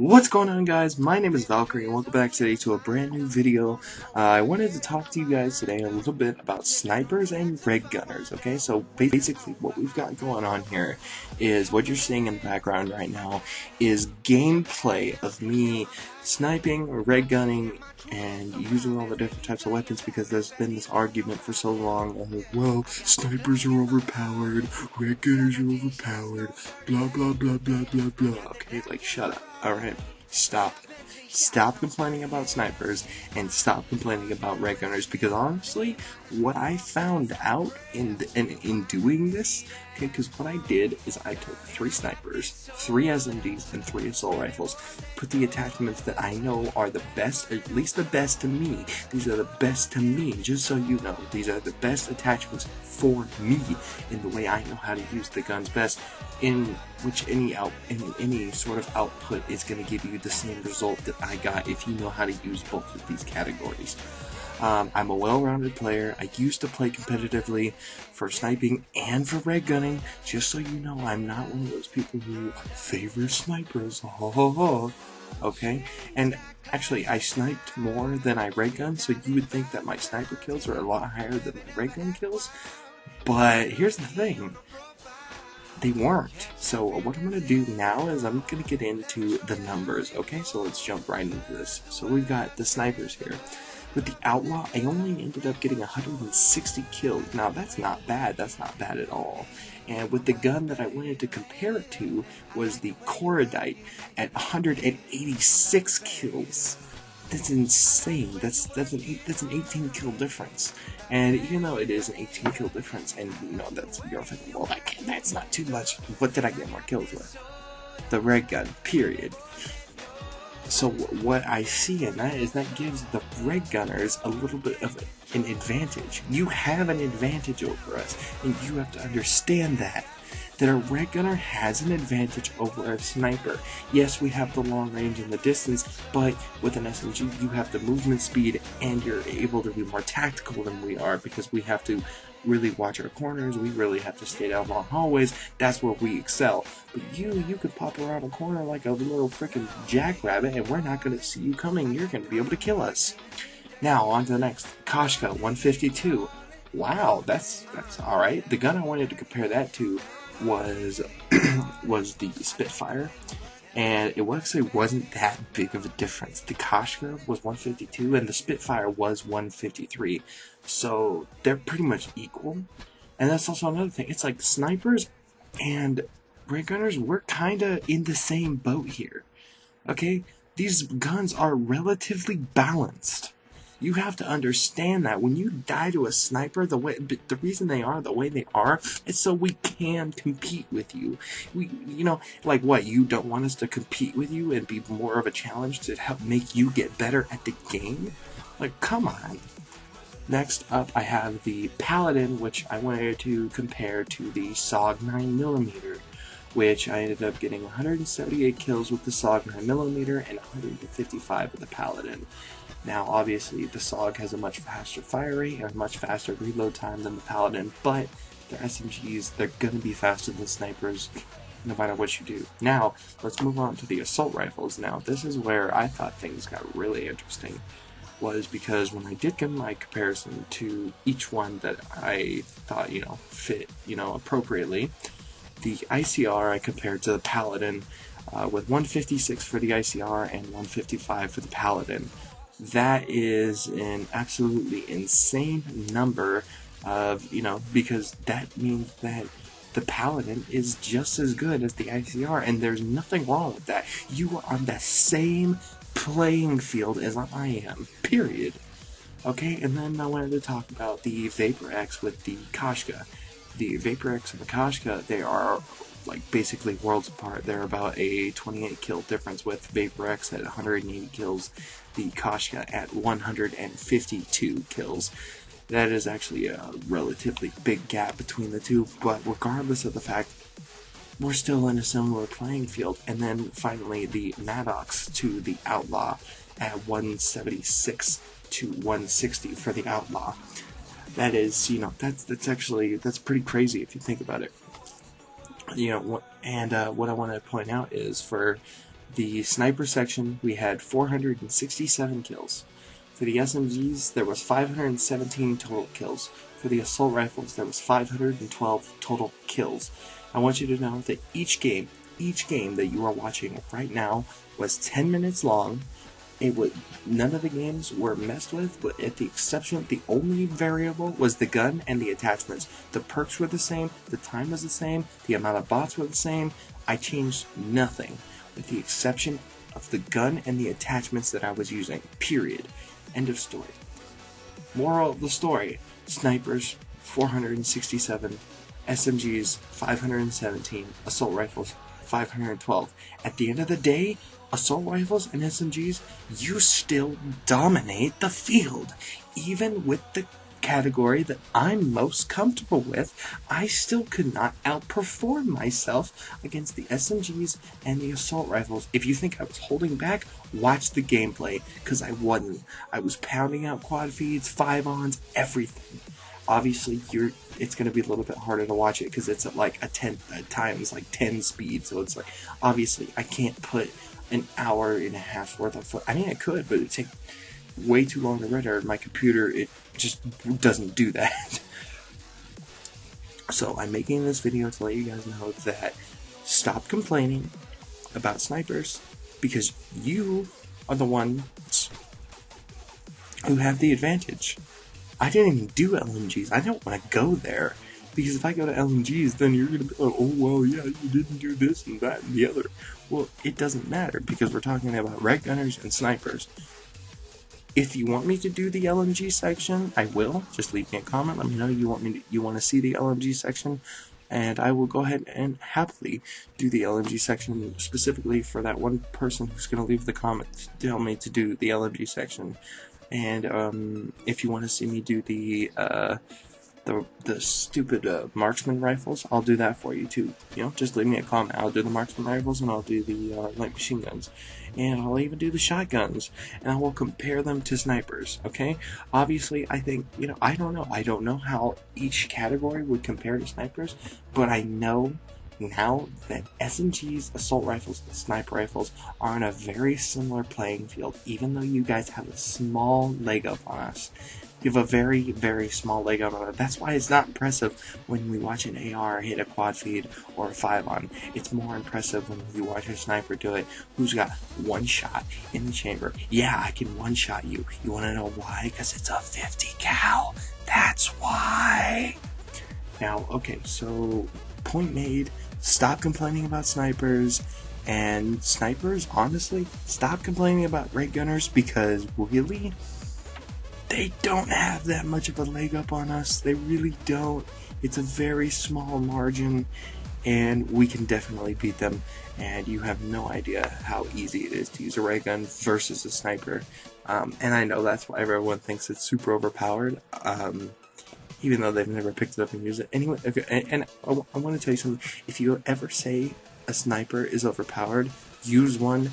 What's going on, guys? My name is Valkyrie and welcome back today to a brand new video. I wanted to talk to you guys today a little bit about snipers and red gunners, okay? So basically what we've got going on here is what you're seeing in the background right now is gameplay of me sniping or red gunning and using all the different types of weapons, because there's been this argument for so long of, well, snipers are overpowered, red gunners are overpowered, blah blah blah blah blah blah. Okay, like, shut up. Alright, stop. Stop complaining about snipers and stop complaining about red gunners, because honestly, what I found out in doing this, okay, because what I did is I took 3 snipers, 3 SMGs, and 3 assault rifles, put the attachments that I know are the best, at least the best to me. These are the best to me, just so you know. These are the best attachments for me in the way I know how to use the guns best, in which any sort of output is going to give you the same result that I got if you know how to use both of these categories. I'm a well-rounded player. I used to play competitively for sniping and for red gunning, just so you know. I'm not one of those people who favor snipers. Okay? And actually, I sniped more than I red gunned, so you would think that my sniper kills are a lot higher than my red gun kills. But here's the thing. They weren't. So what I'm going to do now is I'm going to get into the numbers, okay? So let's jump right into this. So we've got the snipers here. With the Outlaw, I only ended up getting 160 kills. Now, that's not bad. That's not bad at all. And with the gun that I wanted to compare it to was the Corridite at 186 kills. That's insane. That's an 18 kill difference. And even though it is an 18 kill difference, and you know that's, you're thinking, well, that's not too much. What did I get more kills with? The red gun. Period. So what I see in that is that gives the red gunners a little bit of an advantage. You have an advantage over us, and you have to understand that a red gunner has an advantage over a sniper. Yes, we have the long range and the distance, but with an SMG you have the movement speed, and you're able to be more tactical than we are, because we have to really watch our corners, we really have to stay down long hallways. That's where we excel. But you could pop around a corner like a little freaking jackrabbit, and we're not going to see you coming. You're going to be able to kill us. Now, on to the next. Koshka, 152. Wow, that's alright. The gun I wanted to compare that to was the Spitfire, and it actually wasn't that big of a difference. The Koshka was 152 and the Spitfire was 153, so they're pretty much equal. And that's also another thing. It's like snipers and red gunners, we're kinda in the same boat here. Okay? These guns are relatively balanced. You have to understand that when you die to a sniper, the reason they are the way they are is so we can compete with you. You know, like what? You don't want us to compete with you and be more of a challenge to help make you get better at the game? Like, come on. Next up, I have the Paladin, which I wanted to compare to the SOG 9mm, which I ended up getting 178 kills with the SOG 9mm and 155 with the Paladin. Now, obviously, the SOG has a much faster fire rate and a much faster reload time than the Paladin, but their SMGs, they're going to be faster than snipers no matter what you do. Now, let's move on to the assault rifles. Now, this is where I thought things got really interesting, was because when I did give my comparison to each one that I thought, you know, fit, you know, appropriately, the ICR I compared to the Paladin with 156 for the ICR and 155 for the Paladin. That is an absolutely insane number of, you know, because that means that the Paladin is just as good as the ICR, and there's nothing wrong with that. You are on the same playing field as I am, period. Okay, and then I wanted to talk about the Vapor X with the Koshka. The Vapor X and the Koshka, they are like basically worlds apart. They're about a 28 kill difference, with Vapor X at 180 kills, the Koshka at 152 kills. That is actually a relatively big gap between the two, but regardless of the fact, we're still in a similar playing field. And then finally, the Maddox to the Outlaw at 176 to 160 for the Outlaw. That is, you know, that's pretty crazy if you think about it. You know, and what I want to point out is for The sniper section, we had 467 kills. For the SMGs, there was 517 total kills. For the assault rifles, there was 512 total kills. I want you to know that each game that you are watching right now was 10 minutes long. None of the games were messed with, but at the exception, the only variable was the gun and the attachments. The perks were the same, the time was the same, the amount of bots were the same. I changed nothing, with the exception of the gun and the attachments that I was using. Period. End of story. Moral of the story: snipers 467, SMGs 517, assault rifles 512. At the end of the day, assault rifles and SMGs, you still dominate the field. Even with the category that I'm most comfortable with, I still could not outperform myself against the SMGs and the assault rifles. If you think I was holding back, watch the gameplay, because I wasn't. I was pounding out quad feeds, 5-ons, everything. Obviously, it's going to be a little bit harder to watch it because it's at like at times like 10 speed, so it's like, obviously, I can't put an hour and a half worth of foot. I mean, I could, but it'd take way too long to render. My computer, it just doesn't do that. So I'm making this video to let you guys know that stop complaining about snipers, because you are the ones who have the advantage. I didn't even do LMGs. I don't want to go there, because if I go to LMGs, then you're going to be like, oh, well, yeah, you didn't do this and that and the other. Well, it doesn't matter, because we're talking about red gunners and snipers. If you want me to do the LMG section, I will. Just leave me a comment. Let me know you want to see the LMG section, and I will go ahead and happily do the LMG section specifically for that one person who's going to leave the comment to tell me to do the LMG section. And if you want to see me do the stupid marksman rifles, I'll do that for you too. You know, just leave me a comment. I'll do the marksman rifles, and I'll do the light machine guns, and I'll even do the shotguns, and I will compare them to snipers. Okay? Obviously, I think, you know, I don't know how each category would compare to snipers, but I know now that SMGs, assault rifles, and sniper rifles are on a very similar playing field, even though you guys have a small leg up on us. You have a very, very small leg up on us. That's why it's not impressive when we watch an AR hit a quad feed or a 5-on. It's more impressive when you watch a sniper do it, who's got one shot in the chamber. Yeah, I can one-shot you. You want to know why? Because it's a 50 cal. That's why. Now, okay, so point made. Stop complaining about snipers, and snipers, honestly, stop complaining about red gunners, because really, they don't have that much of a leg up on us. They really don't. It's a very small margin, and we can definitely beat them, and you have no idea how easy it is to use a ray gun versus a sniper. And I know that's why everyone thinks it's super overpowered. Even though they've never picked it up and used it. Anyway, okay, and I want to tell you something. If you ever say a sniper is overpowered, use one,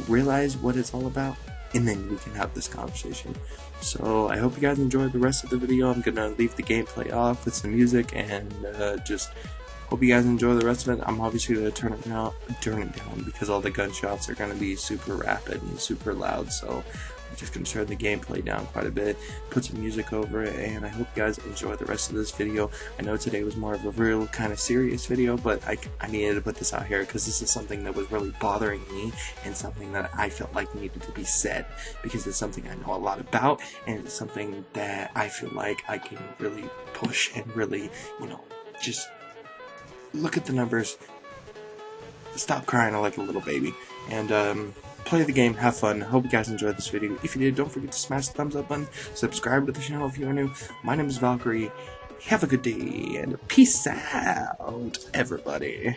realize what it's all about, and then we can have this conversation. So I hope you guys enjoyed the rest of the video. I'm going to leave the gameplay off with some music, and just hope you guys enjoy the rest of it. I'm obviously going to turn it down, because all the gunshots are going to be super rapid and super loud, so I'm just going to turn the gameplay down quite a bit, put some music over it, and I hope you guys enjoy the rest of this video. I know today was more of a real kind of serious video, but I needed to put this out here because this is something that was really bothering me, and something that I felt like needed to be said, because it's something I know a lot about, and it's something that I feel like I can really push and really, you know, just look at the numbers, stop crying like a little baby, and play the game, have fun. Hope you guys enjoyed this video. If you did, don't forget to smash the thumbs up button, subscribe to the channel if you are new. My name is Valkyrie. Have a good day, and peace out, everybody.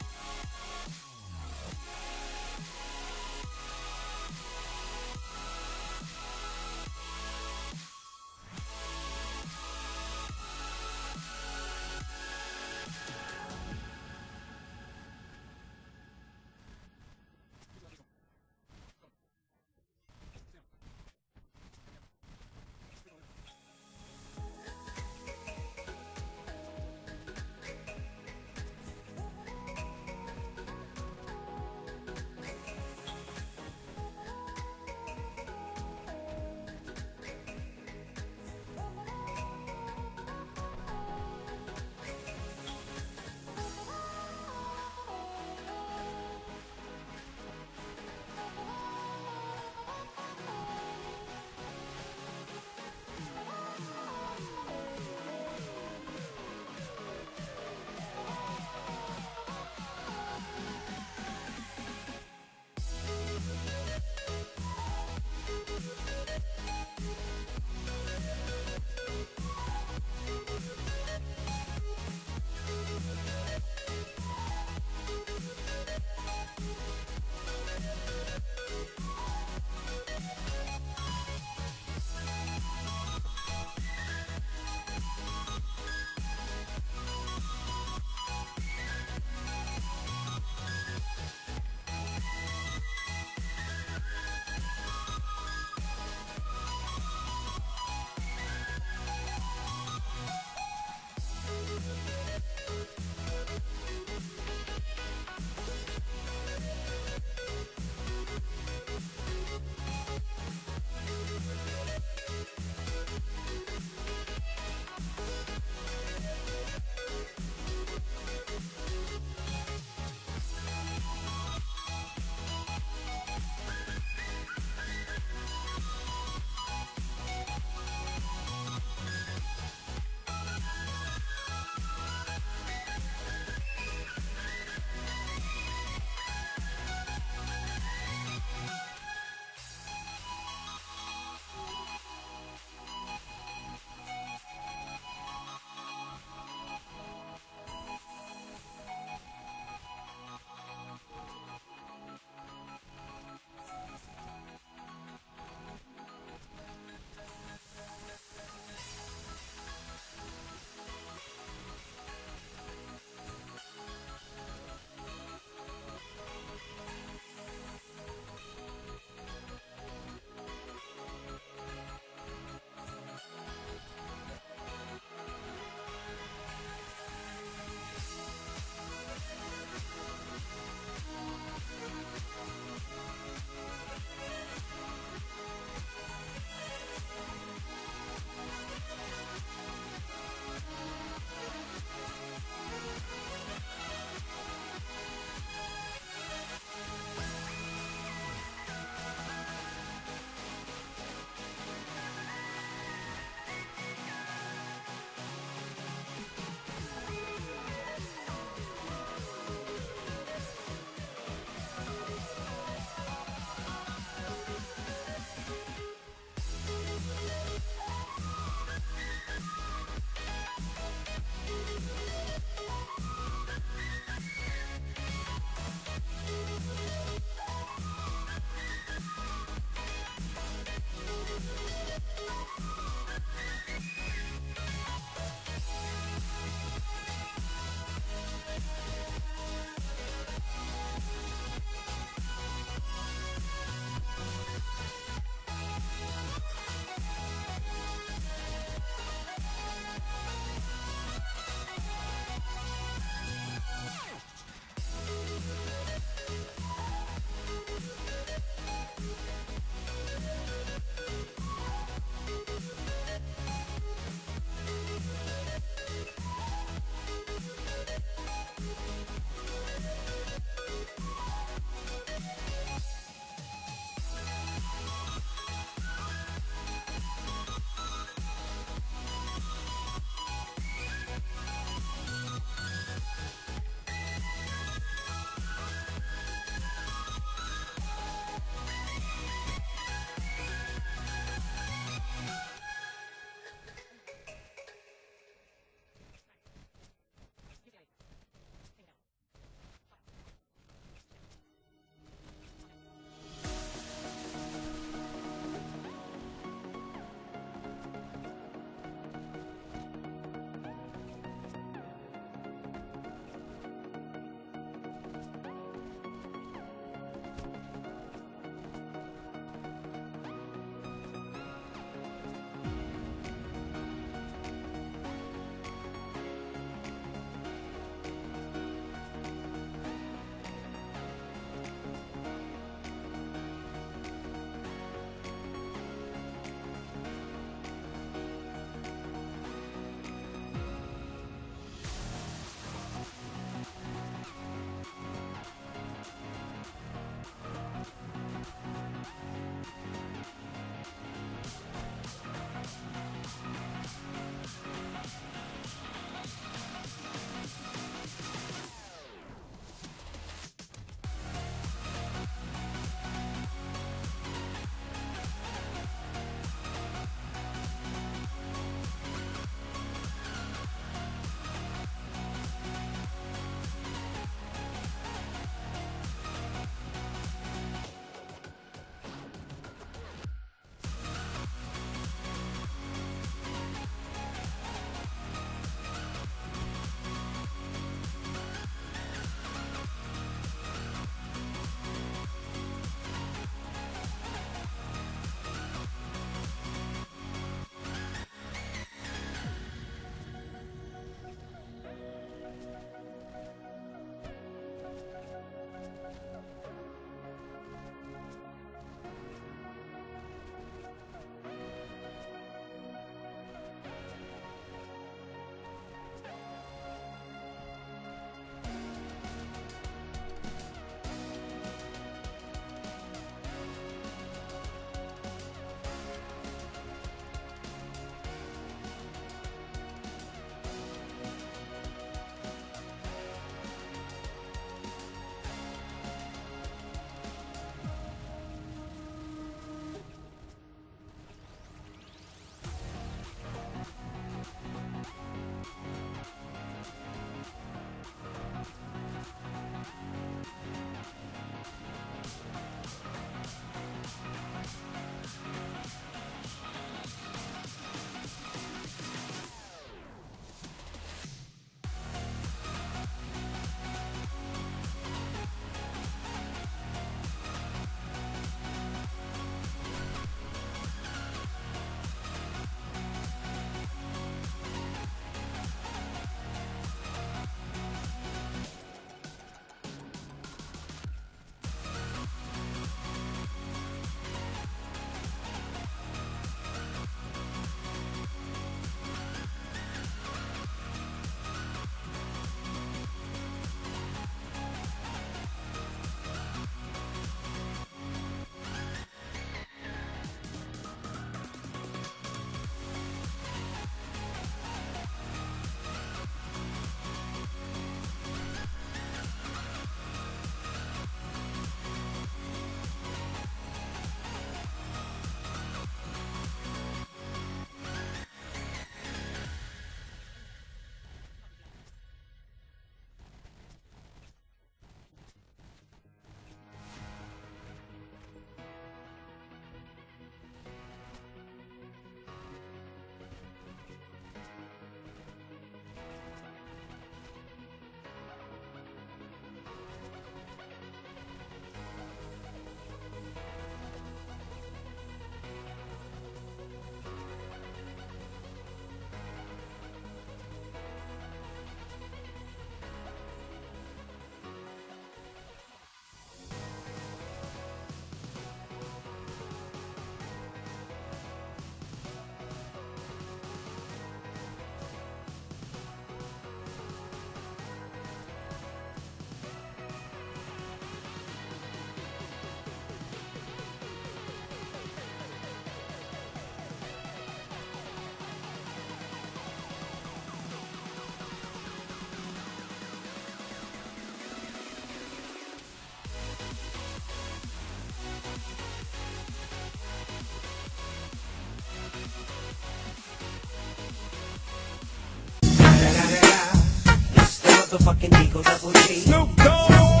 motherfucking Eagle Double G. Snoop Dogg.